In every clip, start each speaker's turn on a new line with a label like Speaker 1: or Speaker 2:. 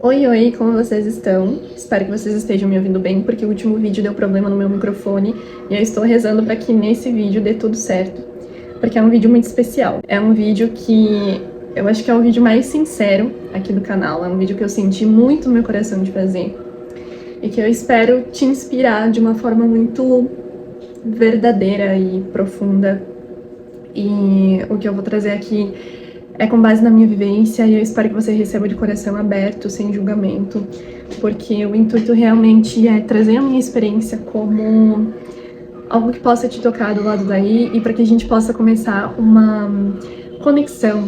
Speaker 1: Oi, oi, como vocês estão? Espero que vocês estejam me ouvindo bem, porque o último vídeo deu problema no meu microfone e eu estou rezando para que nesse vídeo dê tudo certo, porque é um vídeo muito especial. É um vídeo que eu acho que é o vídeo mais sincero aqui do canal, é um vídeo que eu senti muito no meu coração de fazer e que eu espero te inspirar de uma forma muito verdadeira e profunda. E o que eu vou trazer aqui é com base na minha vivência e eu espero que você receba de coração aberto, sem julgamento, porque o intuito realmente é trazer a minha experiência como algo que possa te tocar do lado daí e para que a gente possa começar uma conexão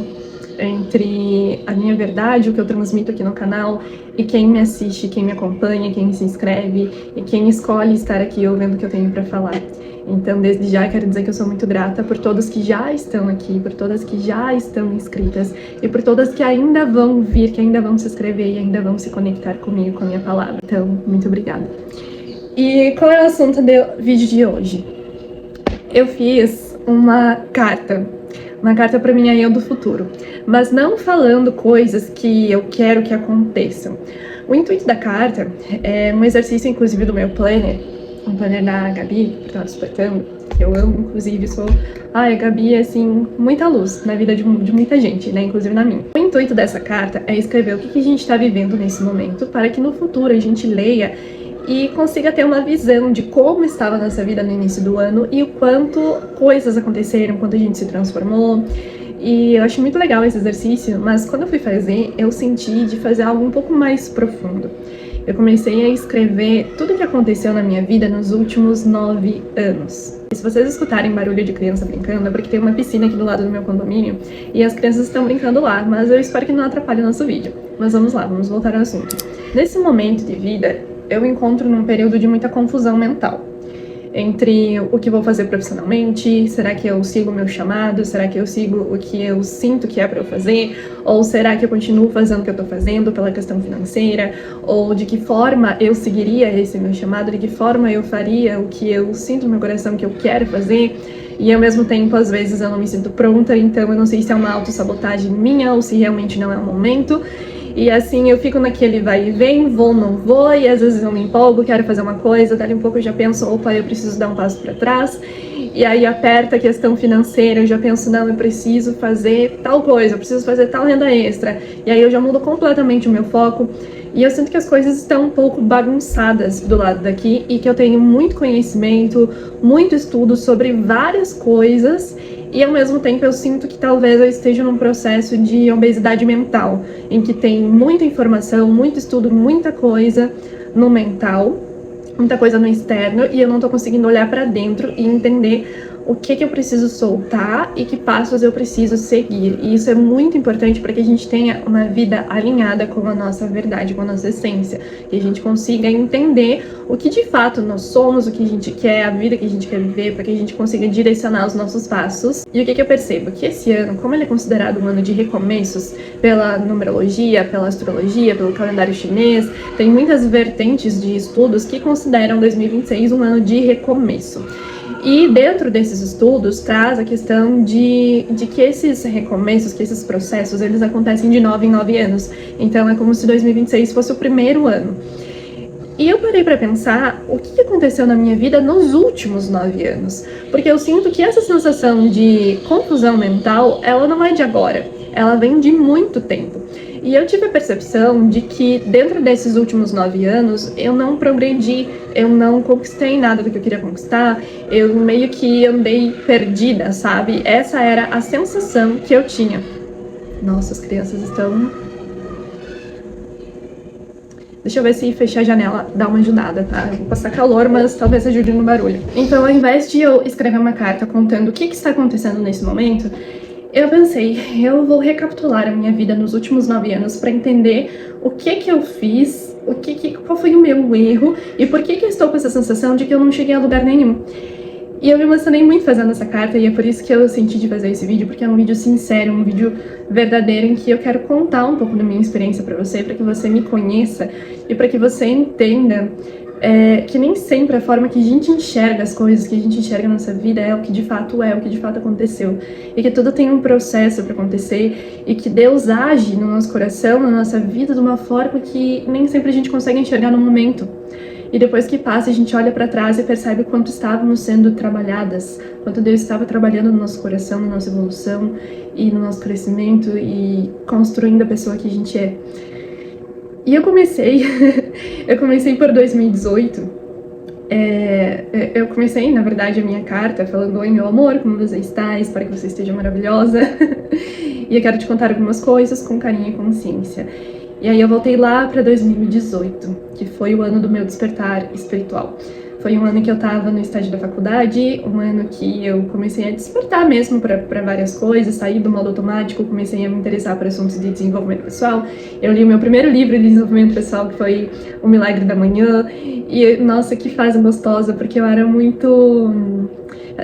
Speaker 1: entre a minha verdade, o que eu transmito aqui no canal, e quem me assiste, quem me acompanha, quem se inscreve e quem escolhe estar aqui ouvindo o que eu tenho para falar. Então, desde já, quero dizer que eu sou muito grata por todos que já estão aqui, por todas que já estão inscritas e por todas que ainda vão vir, que ainda vão se inscrever e ainda vão se conectar comigo, com a minha palavra. Então, muito obrigada. E qual é o assunto do vídeo de hoje? Eu fiz uma carta para minha eu do futuro, mas não falando coisas que eu quero que aconteçam. O intuito da carta é um exercício, inclusive, do meu planner, um planner da Gabi, que tá suportando, que eu amo, inclusive, a Gabi é, assim, muita luz na vida de muita gente, né, inclusive na minha. O intuito dessa carta é escrever o que a gente está vivendo nesse momento, para que no futuro a gente leia e consiga ter uma visão de como estava a nossa vida no início do ano e o quanto coisas aconteceram, quanto a gente se transformou. E eu acho muito legal esse exercício, mas quando eu fui fazer, eu senti de fazer algo um pouco mais profundo. Eu comecei a escrever tudo o que aconteceu na minha vida nos últimos 9 anos. E se vocês escutarem barulho de criança brincando, é porque tem uma piscina aqui do lado do meu condomínio e as crianças estão brincando lá, mas eu espero que não atrapalhe o nosso vídeo. Mas vamos lá, vamos voltar ao assunto. Nesse momento de vida, eu me encontro num período de muita confusão mental. Entre o que vou fazer profissionalmente, será que eu sigo o meu chamado, será que eu sigo o que eu sinto que é para eu fazer, ou será que eu continuo fazendo o que eu tô fazendo pela questão financeira, ou de que forma eu seguiria esse meu chamado, de que forma eu faria o que eu sinto no meu coração que eu quero fazer, e ao mesmo tempo, às vezes, eu não me sinto pronta, então eu não sei se é uma autossabotagem minha ou se realmente não é o momento. E assim, eu fico naquele vai e vem, vou, não vou, e às vezes eu me empolgo, quero fazer uma coisa, dali um pouco eu já penso, opa, eu preciso dar um passo para trás, e aí aperta a questão financeira, eu já penso, não, eu preciso fazer tal coisa, eu preciso fazer tal renda extra, e aí eu já mudo completamente o meu foco, e eu sinto que as coisas estão um pouco bagunçadas do lado daqui, e que eu tenho muito conhecimento, muito estudo sobre várias coisas, e ao mesmo tempo eu sinto que talvez eu esteja num processo de obesidade mental, em que tem muita informação, muito estudo, muita coisa no mental, muita coisa no externo, e eu não tô conseguindo olhar pra dentro e entender o que eu preciso soltar e que passos eu preciso seguir. E isso é muito importante para que a gente tenha uma vida alinhada com a nossa verdade, com a nossa essência, que a gente consiga entender o que de fato nós somos, o que a gente quer, a vida que a gente quer viver, para que a gente consiga direcionar os nossos passos. E o que eu percebo? Que esse ano, como ele é considerado um ano de recomeços pela numerologia, pela astrologia, pelo calendário chinês, tem muitas vertentes de estudos que consideram 2026 um ano de recomeço. E dentro desses estudos traz a questão de que esses recomeços, que esses processos, eles acontecem de 9 em 9 anos. Então é como se 2026 fosse o primeiro ano. E eu parei para pensar o que aconteceu na minha vida nos últimos 9 anos. Porque eu sinto que essa sensação de confusão mental, ela não é de agora. Ela vem de muito tempo. E eu tive a percepção de que dentro desses últimos 9 anos eu não progredi, eu não conquistei nada do que eu queria conquistar, eu meio que andei perdida, sabe? Essa era a sensação que eu tinha. Nossa, as crianças estão... Deixa eu ver se fechar a janela dá uma ajudada, tá? Eu vou passar calor, mas talvez ajude no barulho. Então, ao invés de eu escrever uma carta contando o que está acontecendo nesse momento, eu pensei, eu vou recapitular a minha vida nos últimos 9 anos para entender o que eu fiz, qual foi o meu erro e por que eu estou com essa sensação de que eu não cheguei a lugar nenhum. E eu me emocionei muito fazendo essa carta e é por isso que eu senti de fazer esse vídeo, porque é um vídeo sincero, um vídeo verdadeiro em que eu quero contar um pouco da minha experiência para você que você me conheça e para que você entenda que nem sempre a forma que a gente enxerga as coisas, que a gente enxerga a nossa vida é o que de fato aconteceu. E que tudo tem um processo para acontecer e que Deus age no nosso coração, na nossa vida, de uma forma que nem sempre a gente consegue enxergar no momento. E depois que passa, a gente olha para trás e percebe o quanto estávamos sendo trabalhadas, quanto Deus estava trabalhando no nosso coração, na nossa evolução e no nosso crescimento e construindo a pessoa que a gente é. E eu comecei por 2018. Eu comecei, na verdade, a minha carta falando: oi, meu amor, como você está? Espero que você esteja maravilhosa. E eu quero te contar algumas coisas com carinho e consciência. E aí eu voltei lá para 2018, que foi o ano do meu despertar espiritual. Foi um ano que eu estava no estágio da faculdade, um ano que eu comecei a despertar mesmo para várias coisas, saí do modo automático, comecei a me interessar por assuntos de desenvolvimento pessoal. Eu li o meu primeiro livro de desenvolvimento pessoal, que foi O Milagre da Manhã, e nossa, que fase gostosa, porque eu era muito...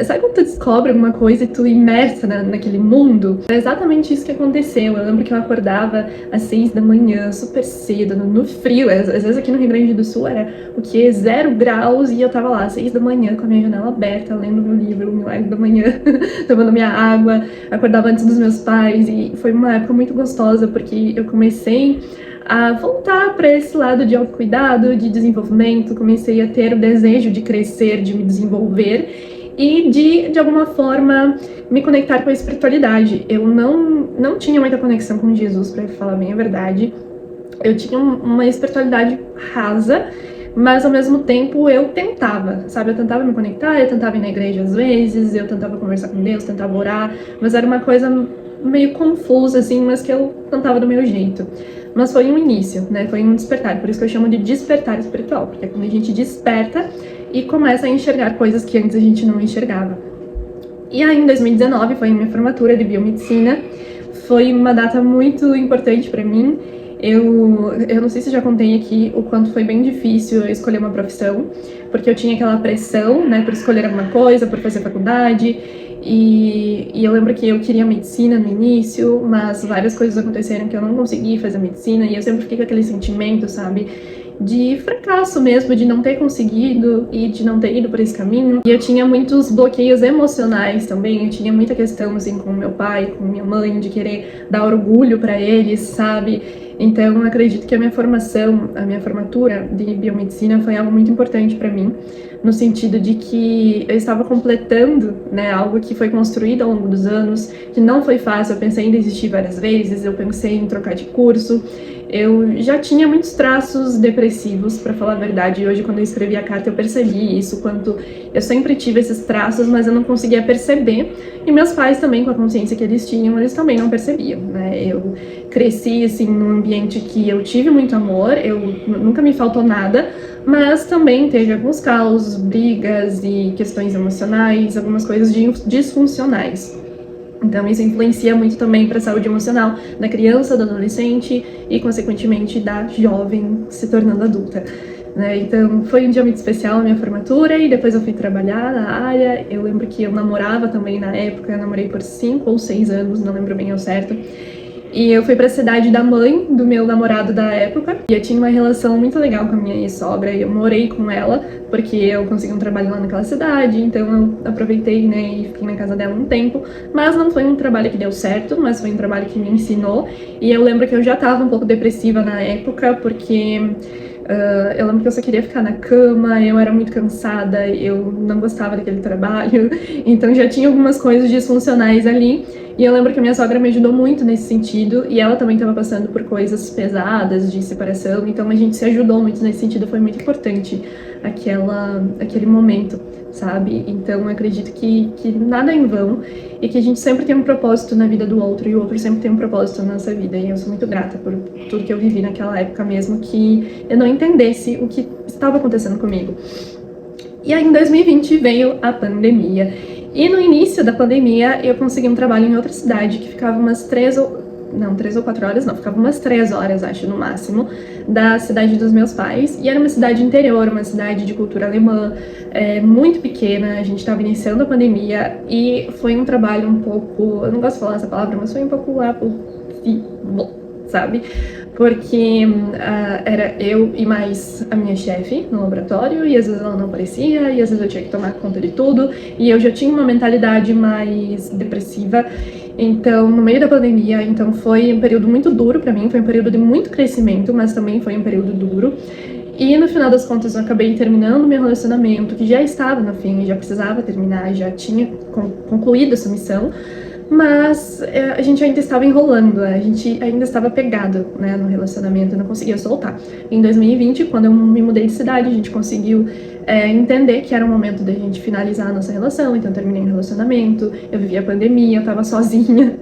Speaker 1: Sabe quando tu descobre alguma coisa e tu imersa naquele mundo? É exatamente isso que aconteceu. Eu lembro que eu acordava às 6 da manhã, super cedo, no frio. Às vezes aqui no Rio Grande do Sul era o quê? 0 graus, e eu tava lá às 6 da manhã com a minha janela aberta, lendo meu livro, O Milagre da Manhã, tomando minha água. Acordava antes dos meus pais e foi uma época muito gostosa, porque eu comecei a voltar para esse lado de autocuidado, de desenvolvimento. Comecei a ter o desejo de crescer, de me desenvolver e de alguma forma me conectar com a espiritualidade. Eu não tinha muita conexão com Jesus, para falar bem a verdade. Eu tinha uma espiritualidade rasa, mas ao mesmo tempo eu tentava, sabe? Eu tentava me conectar, eu tentava ir na igreja às vezes, eu tentava conversar com Deus, tentava orar, mas era uma coisa meio confusa, assim, mas que eu tentava do meu jeito. Mas foi um início, né? Foi um despertar, por isso que eu chamo de despertar espiritual, porque é quando a gente desperta e começa a enxergar coisas que antes a gente não enxergava. E aí, em 2019, foi a minha formatura de biomedicina. Foi uma data muito importante para mim. Eu não sei se já contei aqui o quanto foi bem difícil eu escolher uma profissão, porque eu tinha aquela pressão, né, por escolher alguma coisa, por fazer faculdade. E eu lembro que eu queria medicina no início, mas várias coisas aconteceram que eu não consegui fazer medicina, e eu sempre fiquei com aquele sentimento, sabe, de fracasso mesmo, de não ter conseguido e de não ter ido por esse caminho. E eu tinha muitos bloqueios emocionais também, eu tinha muita questão, assim, com meu pai, com minha mãe, de querer dar orgulho para eles, sabe? Então, eu acredito que a minha formatura de biomedicina foi algo muito importante para mim, no sentido de que eu estava completando, né, algo que foi construído ao longo dos anos, que não foi fácil. Eu pensei em desistir várias vezes, eu pensei em trocar de curso. Eu já tinha muitos traços depressivos, para falar a verdade, e hoje, quando eu escrevi a carta, eu percebi isso, quanto eu sempre tive esses traços, mas eu não conseguia perceber. E meus pais também, com a consciência que eles tinham, eles também não percebiam, né? Eu cresci, assim, num ambiente que eu tive muito amor, nunca me faltou nada, mas também teve alguns causos, brigas e questões emocionais, algumas coisas disfuncionais. Então isso influencia muito também para a saúde emocional da criança, do adolescente e, consequentemente, da jovem se tornando adulta, né? Então foi um dia muito especial a minha formatura, e depois eu fui trabalhar na área. Eu lembro que eu namorava também na época, eu namorei por 5 ou 6 anos, não lembro bem ao certo. E eu fui pra cidade da mãe do meu namorado da época, e eu tinha uma relação muito legal com a minha ex-sogra, e eu morei com ela, porque eu consegui um trabalho lá naquela cidade, então eu aproveitei, né, e fiquei na casa dela um tempo. Mas não foi um trabalho que deu certo, mas foi um trabalho que me ensinou, e eu lembro que eu já tava um pouco depressiva na época, porque... eu lembro que eu só queria ficar na cama, eu era muito cansada, eu não gostava daquele trabalho, então já tinha algumas coisas disfuncionais ali. E eu lembro que a minha sogra me ajudou muito nesse sentido, e ela também estava passando por coisas pesadas de separação, então a gente se ajudou muito nesse sentido. Foi muito importante aquele momento, sabe? Então eu acredito que nada é em vão, e que a gente sempre tem um propósito na vida do outro, e o outro sempre tem um propósito na nossa vida. E eu sou muito grata por tudo que eu vivi naquela época, mesmo que eu não entendesse o que estava acontecendo comigo. E aí, em 2020, veio a pandemia. E no início da pandemia, eu consegui um trabalho em outra cidade, que ficava umas 3 ou 4 horas, não, ficava umas 3 horas, acho, no máximo, da cidade dos meus pais. E era uma cidade interior, uma cidade de cultura alemã, muito pequena. A gente estava iniciando a pandemia, e foi um trabalho um pouco, eu não gosto de falar essa palavra, mas foi um pouco sabe? porque era eu e mais a minha chefe no laboratório, e às vezes ela não aparecia, e às vezes eu tinha que tomar conta de tudo, e eu já tinha uma mentalidade mais depressiva. Então, no meio da pandemia, então foi um período muito duro pra mim, foi um período de muito crescimento, mas também foi um período duro. E no final das contas eu acabei terminando meu relacionamento, que já estava no fim, já precisava terminar, já tinha concluído essa missão, mas a gente ainda estava enrolando, a gente ainda estava pegado, né, no relacionamento, não conseguia soltar. Em 2020, quando eu me mudei de cidade, a gente conseguiu entender que era o momento da gente finalizar a nossa relação, então eu terminei o relacionamento, eu vivi a pandemia, eu tava sozinha,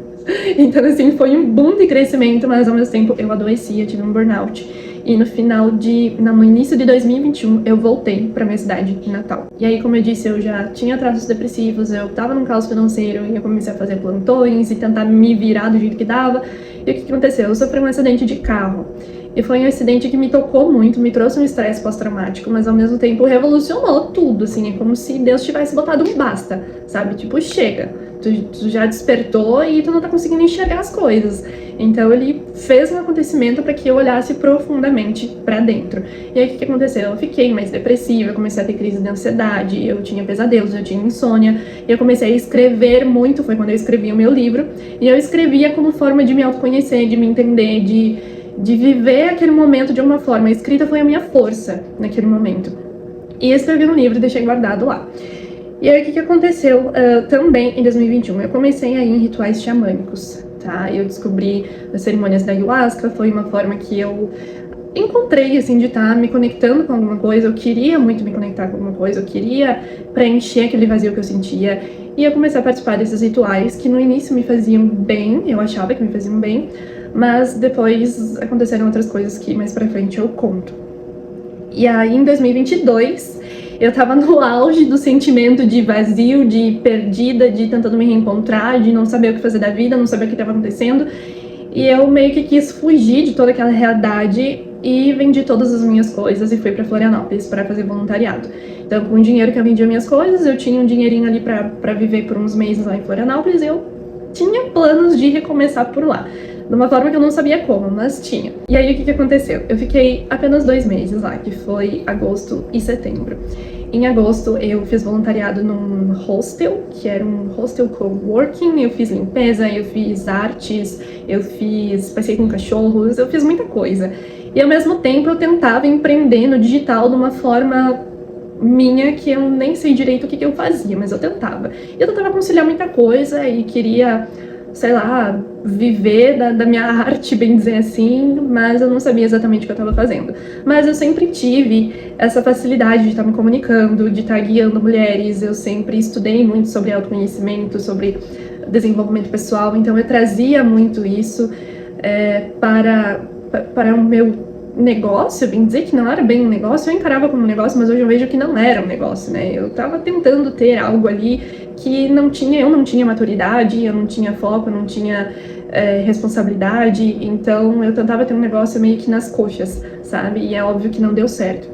Speaker 1: então assim, foi um boom de crescimento, mas ao mesmo tempo eu adoeci, eu tive um burnout. E no início de 2021, eu voltei pra minha cidade de Natal. E aí, como eu disse, eu já tinha traços depressivos, eu tava num caos financeiro, e eu comecei a fazer plantões e tentar me virar do jeito que dava. E o que aconteceu? Eu sofri um acidente de carro. E foi um acidente que me tocou muito, me trouxe um estresse pós-traumático, mas ao mesmo tempo revolucionou tudo, assim, é como se Deus tivesse botado um basta, sabe? Tipo, chega. Tu já despertou e tu não tá conseguindo enxergar as coisas. Então ele fez um acontecimento para que eu olhasse profundamente para dentro. E aí o que aconteceu? Eu fiquei mais depressiva, eu comecei a ter crise de ansiedade, eu tinha pesadelos, eu tinha insônia, e eu comecei a escrever muito, foi quando eu escrevi o meu livro, e eu escrevia como forma de me autoconhecer, de me entender, de viver aquele momento de uma forma. A escrita foi a minha força naquele momento. E escrevi um livro e deixei guardado lá. E aí, o que aconteceu também em 2021? Eu comecei a ir em rituais xamânicos, tá? Eu descobri as cerimônias da ayahuasca, foi uma forma que eu encontrei, assim, de estar me conectando com alguma coisa. Eu queria muito me conectar com alguma coisa, eu queria preencher aquele vazio que eu sentia. E eu comecei a participar desses rituais que no início me faziam bem, eu achava que me faziam bem, mas depois aconteceram outras coisas que mais pra frente eu conto. E aí, em 2022... eu tava no auge do sentimento de vazio, de perdida, de tentando me reencontrar, de não saber o que fazer da vida, não saber o que estava acontecendo. E eu meio que quis fugir de toda aquela realidade e vendi todas as minhas coisas e fui pra Florianópolis para fazer voluntariado. Então, com o dinheiro que eu vendia minhas coisas, eu tinha um dinheirinho ali pra viver por uns meses lá em Florianópolis, e eu tinha planos de recomeçar por lá. De uma forma que eu não sabia como, mas tinha. E aí, o que aconteceu? Eu fiquei apenas 2 meses lá, que foi agosto e setembro. Em agosto, eu fiz voluntariado num hostel, que era um hostel coworking. Eu fiz limpeza, eu fiz artes, passei com cachorros, eu fiz muita coisa. E ao mesmo tempo, eu tentava empreender no digital de uma forma minha, que eu nem sei direito o que eu fazia, mas eu tentava. E eu tentava conciliar muita coisa e queria, sei lá, viver da minha arte, bem dizer assim, mas eu não sabia exatamente o que eu estava fazendo. Mas eu sempre tive essa facilidade de estar me comunicando, de estar guiando mulheres. Eu sempre estudei muito sobre autoconhecimento, sobre desenvolvimento pessoal, então eu trazia muito isso para o meu negócio, bem dizer que não era bem um negócio. Eu encarava como um negócio, mas hoje eu vejo que não era um negócio, né? Eu tava tentando ter algo ali que eu não tinha maturidade, eu não tinha foco, eu não tinha responsabilidade, então eu tentava ter um negócio meio que nas coxas, sabe? E é óbvio que não deu certo.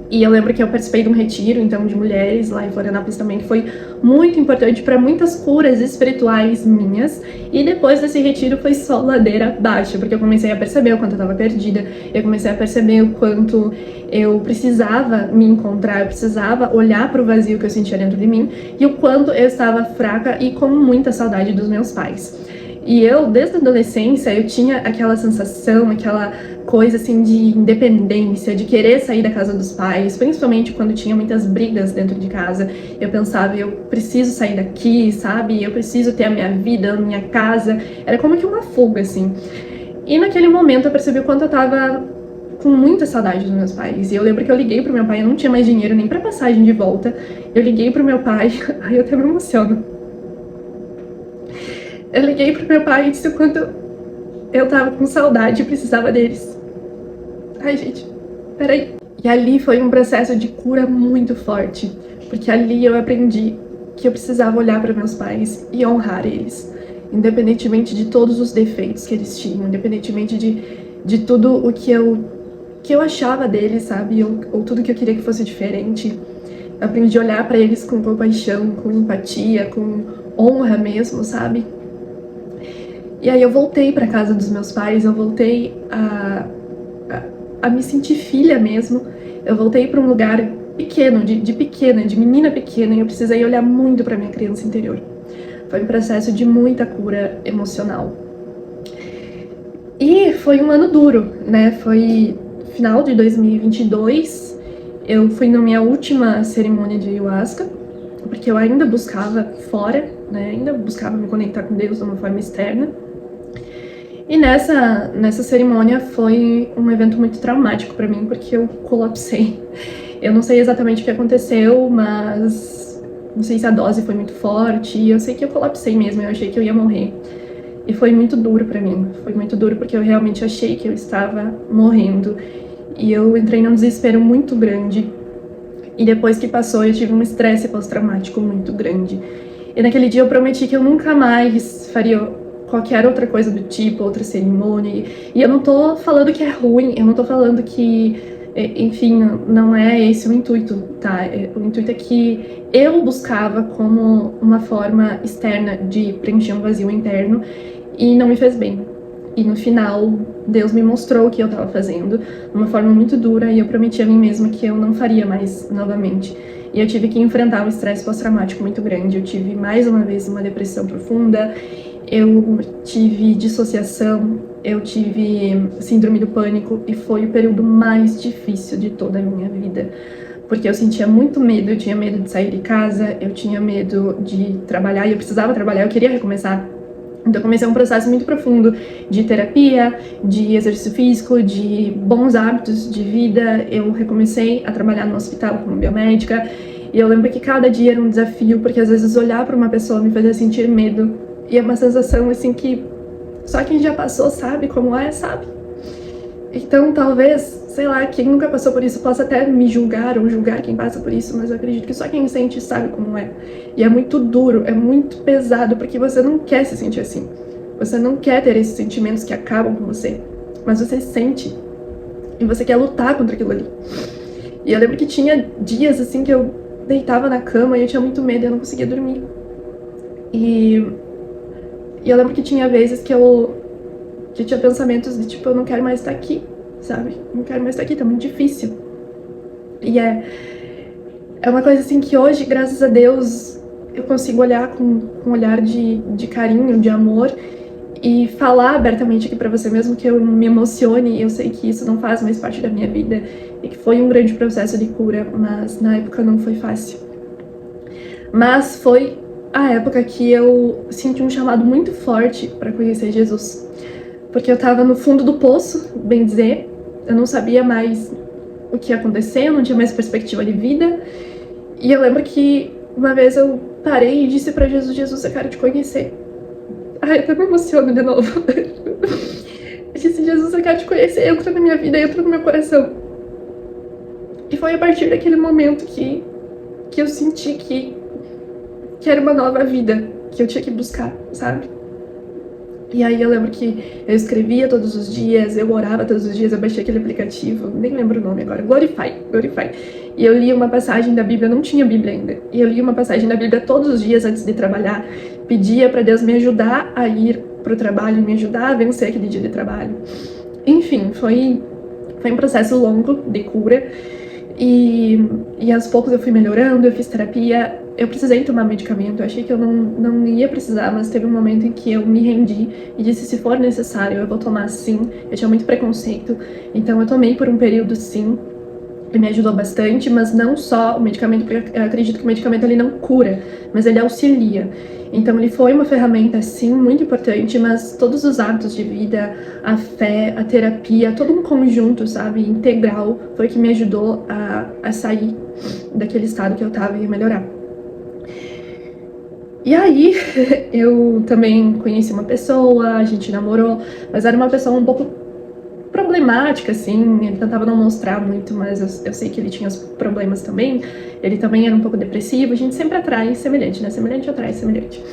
Speaker 1: E eu lembro que eu participei de um retiro, então, de mulheres lá em Florianópolis também, que foi muito importante para muitas curas espirituais minhas. E depois desse retiro foi só ladeira abaixo, porque eu comecei a perceber o quanto eu estava perdida, eu comecei a perceber o quanto eu precisava me encontrar, eu precisava olhar para o vazio que eu sentia dentro de mim, e o quanto eu estava fraca e com muita saudade dos meus pais. E eu, desde a adolescência, eu tinha aquela sensação, aquela coisa assim de independência, de querer sair da casa dos pais, principalmente quando tinha muitas brigas dentro de casa. Eu pensava, eu preciso sair daqui, sabe? Eu preciso ter a minha vida, a minha casa. Era como que uma fuga, assim. E naquele momento eu percebi o quanto eu tava com muita saudade dos meus pais. E eu lembro que eu liguei pro meu pai, eu não tinha mais dinheiro nem pra passagem de volta. Eu liguei pro meu pai, ai, eu até me emociono. Eu liguei pro meu pai e disse o quanto eu tava com saudade e precisava deles. Ai, gente, peraí. E ali foi um processo de cura muito forte, porque ali eu aprendi que eu precisava olhar para meus pais e honrar eles, independentemente de todos os defeitos que eles tinham, independentemente de tudo o que eu achava deles, sabe, ou tudo que eu queria que fosse diferente. Eu aprendi a olhar para eles com compaixão, com empatia, com honra mesmo, sabe? E aí eu voltei pra casa dos meus pais, eu voltei a me sentir filha mesmo. Eu voltei pra um lugar pequeno, de pequena, de menina pequena, e eu precisei olhar muito pra minha criança interior. Foi um processo de muita cura emocional. E foi um ano duro, né? Foi final de 2022, eu fui na minha última cerimônia de ayahuasca, porque eu ainda buscava fora, né? Ainda buscava me conectar com Deus de uma forma externa. E nessa cerimônia foi um evento muito traumático pra mim, porque eu colapsei. Eu não sei exatamente o que aconteceu, mas não sei se a dose foi muito forte, e eu sei que eu colapsei mesmo, eu achei que eu ia morrer. E foi muito duro pra mim, foi muito duro porque eu realmente achei que eu estava morrendo. E eu entrei num desespero muito grande. E depois que passou, eu tive um estresse pós-traumático muito grande. E naquele dia eu prometi que eu nunca mais faria qualquer outra coisa do tipo, outra cerimônia. E eu não tô falando que é ruim, eu não tô falando que, enfim, não é esse o intuito, tá? O intuito é que eu buscava como uma forma externa de preencher um vazio interno e não me fez bem. E no final, Deus me mostrou o que eu estava fazendo de uma forma muito dura e eu prometi a mim mesma que eu não faria mais novamente. E eu tive que enfrentar um estresse pós-traumático muito grande. Eu tive mais uma vez uma depressão profunda, eu tive dissociação, eu tive síndrome do pânico e foi o período mais difícil de toda a minha vida. Porque eu sentia muito medo, eu tinha medo de sair de casa, eu tinha medo de trabalhar e eu precisava trabalhar, eu queria recomeçar. Então, comecei um processo muito profundo de terapia, de exercício físico, de bons hábitos de vida. Eu recomecei a trabalhar no hospital como biomédica. E eu lembro que cada dia era um desafio, porque às vezes olhar para uma pessoa me fazia sentir medo. E é uma sensação, assim, que só quem já passou sabe como é, sabe? Então, talvez, sei lá, quem nunca passou por isso possa até me julgar ou julgar quem passa por isso, mas eu acredito que só quem sente sabe como é. E é muito duro, é muito pesado, porque você não quer se sentir assim. Você não quer ter esses sentimentos que acabam com você, mas você sente. E você quer lutar contra aquilo ali. E eu lembro que tinha dias, assim, que eu deitava na cama e eu tinha muito medo e eu não conseguia dormir. E eu lembro que tinha vezes que eu tinha pensamentos de tipo, eu não quero mais estar aqui, sabe? Não quero mais estar aqui, tá muito difícil. E é uma coisa assim que hoje, graças a Deus, eu consigo olhar com um olhar de carinho, de amor e falar abertamente aqui pra você, mesmo que eu me emocione, eu sei que isso não faz mais parte da minha vida e que foi um grande processo de cura, mas na época não foi fácil. Mas foi a época que eu senti um chamado muito forte pra conhecer Jesus. Porque eu tava no fundo do poço, bem dizer, eu não sabia mais o que ia acontecer, eu não tinha mais perspectiva de vida. E eu lembro que uma vez eu parei e disse pra Jesus, Jesus, eu quero te conhecer. Ai, eu até me emociono de novo. Eu disse, Jesus, eu quero te conhecer, entra na minha vida, entra no meu coração. E foi a partir daquele momento que eu senti que era uma nova vida, que eu tinha que buscar, sabe? E aí eu lembro que eu escrevia todos os dias, eu orava todos os dias, eu baixei aquele aplicativo, nem lembro o nome agora, Glorify. E eu li uma passagem da Bíblia, eu não tinha Bíblia ainda, e eu li uma passagem da Bíblia todos os dias antes de trabalhar, pedia pra Deus me ajudar a ir pro trabalho, me ajudar a vencer aquele dia de trabalho. Enfim, foi um processo longo de cura, e aos poucos eu fui melhorando, eu fiz terapia. Eu precisei tomar medicamento, eu achei que eu não ia precisar, mas teve um momento em que eu me rendi e disse, se for necessário, eu vou tomar sim. Eu tinha muito preconceito, então eu tomei por um período sim, e me ajudou bastante, mas não só o medicamento, porque eu acredito que o medicamento ele não cura, mas ele auxilia. Então ele foi uma ferramenta sim, muito importante, mas todos os hábitos de vida, a fé, a terapia, todo um conjunto, sabe, integral, foi que me ajudou a sair daquele estado que eu tava e a melhorar. E aí, eu também conheci uma pessoa, a gente namorou, mas era uma pessoa um pouco problemática, assim, ele tentava não mostrar muito, mas eu sei que ele tinha os problemas também, ele também era um pouco depressivo, a gente sempre atrai semelhante, né, semelhante atrai semelhante.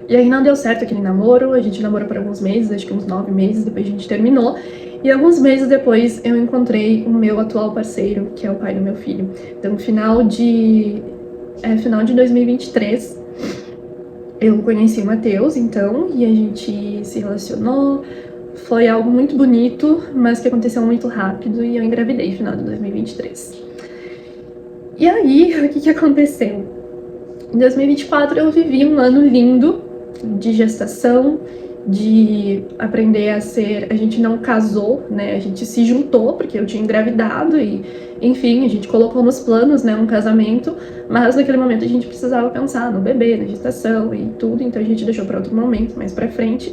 Speaker 1: E aí não deu certo aquele namoro, a gente namorou por alguns meses, acho que uns 9 meses, depois a gente terminou, e alguns meses depois eu encontrei o meu atual parceiro, que é o pai do meu filho. Então, final de 2023, Eu conheci o Matheus, então, e a gente se relacionou. Foi algo muito bonito, mas que aconteceu muito rápido e eu engravidei no final de 2023. E aí, o que aconteceu? Em 2024 eu vivi um ano lindo de gestação, de aprender a ser... A gente não casou, né? A gente se juntou porque eu tinha engravidado e, enfim, a gente colocou nos planos, né, um casamento, mas naquele momento a gente precisava pensar no bebê, na gestação e tudo, então a gente deixou para outro momento, mais pra frente.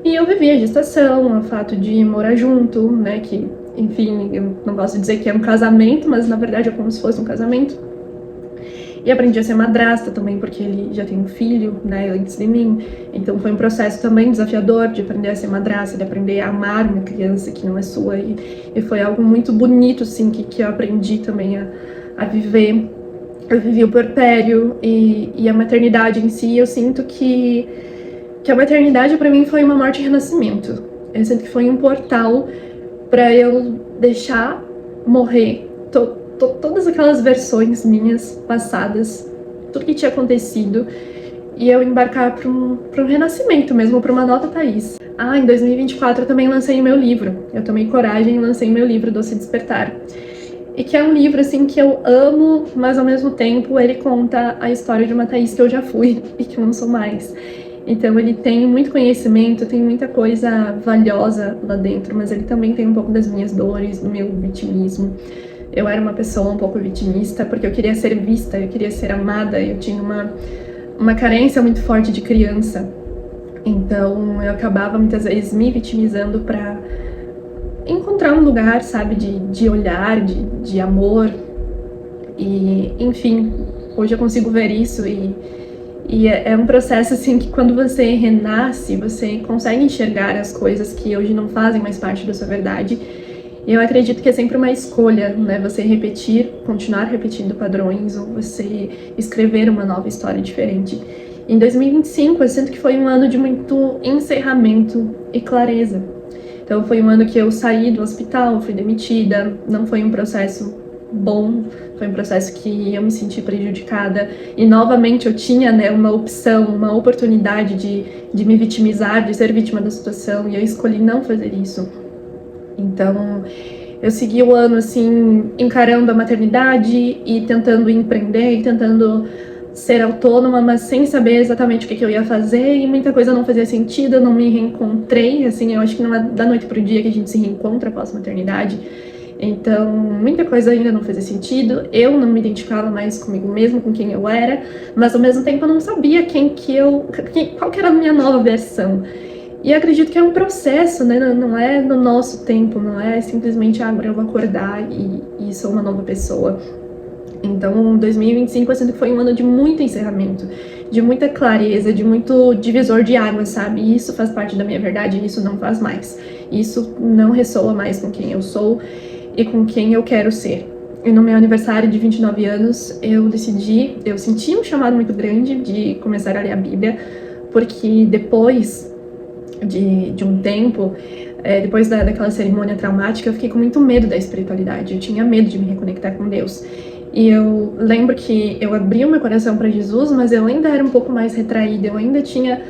Speaker 1: E eu vivi a gestação, o fato de morar junto, né, que, enfim, eu não gosto de dizer que é um casamento, mas na verdade é como se fosse um casamento. E aprendi a ser madrasta também, porque ele já tem um filho, né, antes de mim. Então foi um processo também desafiador de aprender a ser madrasta, de aprender a amar uma criança que não é sua. E foi algo muito bonito, assim, que eu aprendi também a viver. Eu vivi o puerpério e a maternidade em si. Eu sinto que a maternidade para mim foi uma morte e renascimento. Eu sinto que foi um portal para eu deixar morrer todas aquelas versões minhas passadas, tudo que tinha acontecido, e eu embarcar para um renascimento mesmo, para uma nova Thaís. Em 2024 eu também lancei o meu livro. Eu tomei coragem e lancei meu livro, Doce Despertar. E que é um livro, assim, que eu amo, mas ao mesmo tempo ele conta a história de uma Thaís que eu já fui e que eu não sou mais. Então ele tem muito conhecimento, tem muita coisa valiosa lá dentro, mas ele também tem um pouco das minhas dores, do meu vitimismo. Eu era uma pessoa um pouco vitimista, porque eu queria ser vista, eu queria ser amada, eu tinha uma carência muito forte de criança. Então eu acabava muitas vezes me vitimizando para encontrar um lugar, sabe, de olhar, de amor. E, enfim, hoje eu consigo ver isso e é um processo, assim, que quando você renasce, você consegue enxergar as coisas que hoje não fazem mais parte da sua verdade. E eu acredito que é sempre uma escolha, né? Você repetir, continuar repetindo padrões, ou você escrever uma nova história diferente. Em 2025, eu sinto que foi um ano de muito encerramento e clareza. Então foi um ano que eu saí do hospital, fui demitida, não foi um processo bom, foi um processo que eu me senti prejudicada. E novamente eu tinha, né, uma opção, uma oportunidade de me vitimizar, de ser vítima da situação, e eu escolhi não fazer isso. Então, eu segui o ano, assim, encarando a maternidade e tentando empreender e tentando ser autônoma, mas sem saber exatamente o que eu ia fazer, e muita coisa não fazia sentido, eu não me reencontrei, assim, eu acho que não é da noite pro dia que a gente se reencontra após a maternidade. Então, muita coisa ainda não fazia sentido, eu não me identificava mais comigo mesma, com quem eu era, mas ao mesmo tempo eu não sabia qual que era a minha nova versão. E acredito que é um processo, né? Não é no nosso tempo, não é simplesmente agora eu vou acordar e sou uma nova pessoa. Então, 2025 eu sinto que foi um ano de muito encerramento, de muita clareza, de muito divisor de águas, sabe? E isso faz parte da minha verdade e isso não faz mais. Isso não ressoa mais com quem eu sou e com quem eu quero ser. E no meu aniversário de 29 anos, eu senti um chamado muito grande de começar a ler a Bíblia, porque depois de um tempo, depois daquela cerimônia traumática, eu fiquei com muito medo da espiritualidade, eu tinha medo de me reconectar com Deus. E eu lembro que eu abri o meu coração para Jesus, mas eu ainda era um pouco mais retraída, eu ainda tinha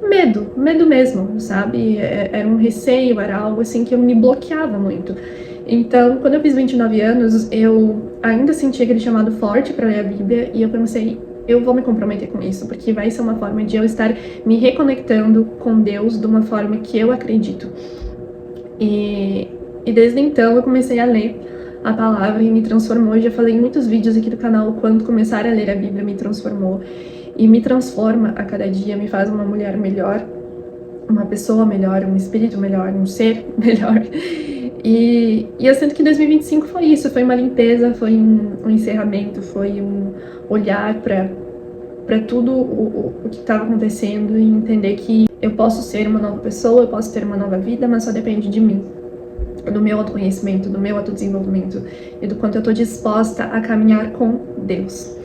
Speaker 1: medo mesmo, sabe? Era um receio, era algo assim que eu me bloqueava muito. Então, quando eu fiz 29 anos, eu ainda senti aquele chamado forte para ler a Bíblia e eu pensei, eu vou me comprometer com isso, porque vai ser uma forma de eu estar me reconectando com Deus de uma forma que eu acredito. E desde então eu comecei a ler a palavra e me transformou. Eu já falei em muitos vídeos aqui do canal quando começar a ler a Bíblia me transformou. E me transforma a cada dia, me faz uma mulher melhor, uma pessoa melhor, um espírito melhor, um ser melhor. E eu sinto que 2025 foi isso, foi uma limpeza, foi um encerramento, foi um olhar para tudo o que estava acontecendo e entender que eu posso ser uma nova pessoa, eu posso ter uma nova vida, mas só depende de mim, do meu autoconhecimento, do meu autodesenvolvimento e do quanto eu estou disposta a caminhar com Deus.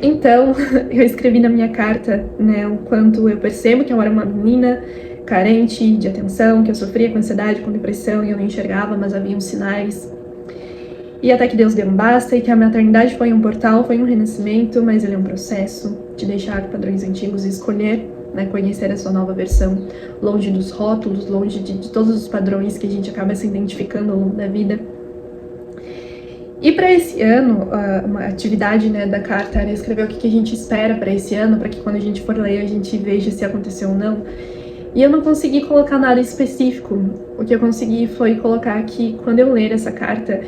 Speaker 1: Então, eu escrevi na minha carta, né, o quanto eu percebo que eu era uma menina carente de atenção, que eu sofria com ansiedade, com depressão e eu não enxergava, mas havia uns sinais. E até que Deus deu um basta e que a maternidade foi um portal, foi um renascimento, mas ele é um processo. de deixar padrões antigos e escolher, né, conhecer a sua nova versão, longe dos rótulos, longe de todos os padrões que a gente acaba se identificando ao longo da vida. E para esse ano, uma atividade, né, da carta era escrever o que a gente espera para esse ano, para que quando a gente for ler a gente veja se aconteceu ou não. E eu não consegui colocar nada específico. O que eu consegui foi colocar que quando eu ler essa carta,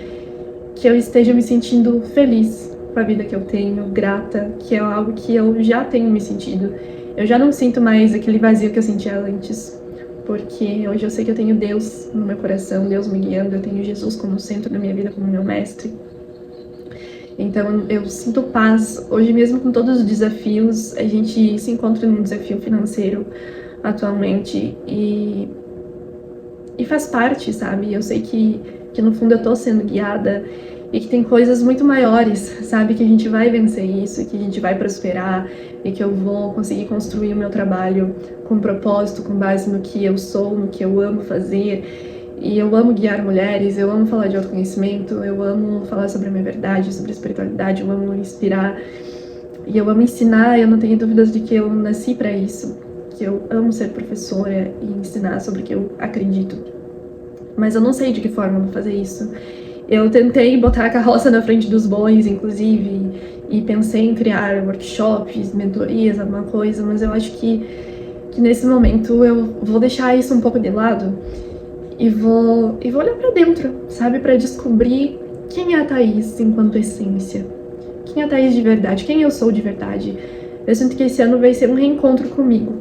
Speaker 1: que eu esteja me sentindo feliz com a vida que eu tenho, grata, que é algo que eu já tenho me sentido. Eu já não sinto mais aquele vazio que eu sentia antes, porque hoje eu sei que eu tenho Deus no meu coração, Deus me guiando, eu tenho Jesus como centro da minha vida, como meu mestre. Então eu sinto paz. Hoje mesmo com todos os desafios, a gente se encontra num desafio financeiro atualmente e faz parte, sabe? Eu sei que no fundo eu tô sendo guiada e que tem coisas muito maiores, sabe? Que a gente vai vencer isso, que a gente vai prosperar e que eu vou conseguir construir o meu trabalho com propósito, com base no que eu sou, no que eu amo fazer. E eu amo guiar mulheres, eu amo falar de autoconhecimento, eu amo falar sobre a minha verdade, sobre a espiritualidade, eu amo inspirar e eu amo ensinar. Eu não tenho dúvidas de que eu nasci para isso, que eu amo ser professora e ensinar sobre o que eu acredito. Mas eu não sei de que forma eu vou fazer isso. Eu tentei botar a carroça na frente dos bois, inclusive, e pensei em criar workshops, mentorias, alguma coisa, mas eu acho que nesse momento eu vou deixar isso um pouco de lado e vou olhar pra dentro, sabe? Pra descobrir quem é a Thaís enquanto essência. Quem é a Thaís de verdade, quem eu sou de verdade. Eu sinto que esse ano vai ser um reencontro comigo.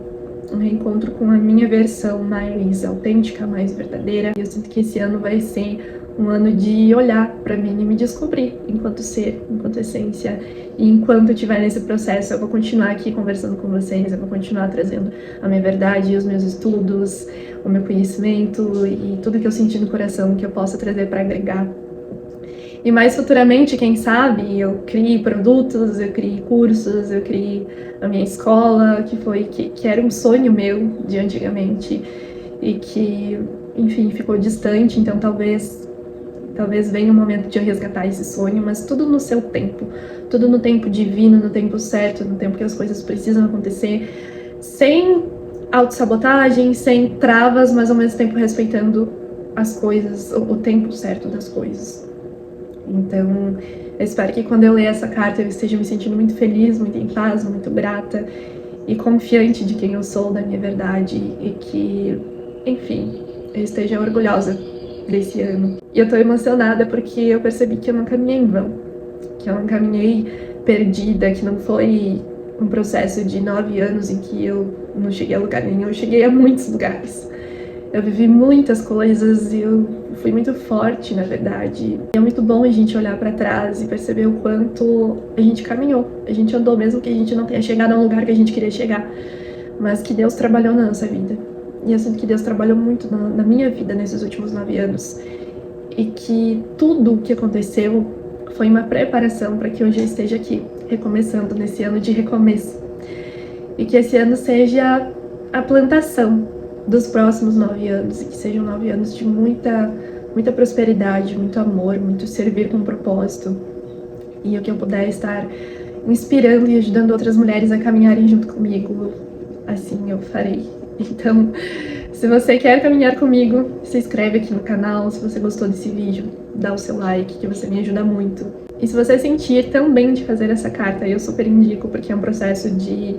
Speaker 1: Um reencontro com a minha versão mais autêntica, mais verdadeira. E eu sinto que esse ano vai ser um ano de olhar pra mim e me descobrir enquanto ser, enquanto essência. E enquanto eu estiver nesse processo, eu vou continuar aqui conversando com vocês, eu vou continuar trazendo a minha verdade, os meus estudos, o meu conhecimento e tudo que eu senti no coração que eu possa trazer para agregar. E mais futuramente, quem sabe, eu crie produtos, eu crie cursos, eu crie a minha escola, que era um sonho meu de antigamente e que, enfim, ficou distante. Então talvez venha o momento de eu resgatar esse sonho, mas tudo no seu tempo, tudo no tempo divino, no tempo certo, no tempo que as coisas precisam acontecer, sem autossabotagem, sem travas, mas ao mesmo tempo respeitando as coisas, o tempo certo das coisas. Então, eu espero que quando eu ler essa carta eu esteja me sentindo muito feliz, muito em paz, muito grata e confiante de quem eu sou, da minha verdade e que, enfim, eu esteja orgulhosa desse ano. E eu tô emocionada porque eu percebi que eu não caminhei em vão, que eu não caminhei perdida, que não foi um processo de 9 anos em que eu não cheguei a lugar nenhum, eu cheguei a muitos lugares. Eu vivi muitas coisas e eu fui muito forte, na verdade. E é muito bom a gente olhar pra trás e perceber o quanto a gente caminhou, a gente andou, mesmo que a gente não tenha chegado a um lugar que a gente queria chegar, mas que Deus trabalhou na nossa vida. E eu sinto que Deus trabalhou muito na minha vida nesses últimos 9 anos. E que tudo o que aconteceu foi uma preparação para que hoje eu esteja aqui, recomeçando nesse ano de recomeço. E que esse ano seja a plantação dos próximos 9 anos, e que sejam 9 anos de muita prosperidade, muito amor, muito servir com propósito. E o que eu puder estar inspirando e ajudando outras mulheres a caminharem junto comigo, assim eu farei. Então, se você quer caminhar comigo, se inscreve aqui no canal. Se você gostou desse vídeo, dá o seu like, que você me ajuda muito. E se você sentir também de fazer essa carta, eu super indico, porque é um processo de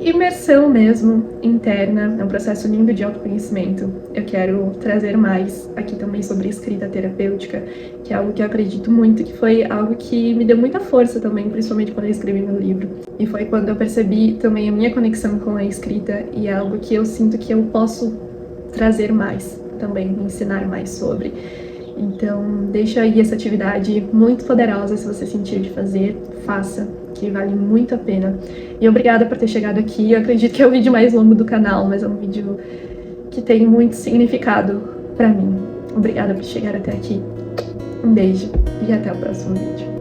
Speaker 1: imersão mesmo, interna, é um processo lindo de autoconhecimento. Eu quero trazer mais aqui também sobre escrita terapêutica, que é algo que eu acredito muito, que foi algo que me deu muita força também, principalmente quando eu escrevi meu livro. E foi quando eu percebi também a minha conexão com a escrita, e é algo que eu sinto que eu posso trazer mais também, ensinar mais sobre. Então, deixa aí essa atividade muito poderosa, se você sentir de fazer, faça, que vale muito a pena. E obrigada por ter chegado aqui. Eu acredito que é o vídeo mais longo do canal, mas é um vídeo que tem muito significado pra mim. Obrigada por chegar até aqui. Um beijo e até o próximo vídeo.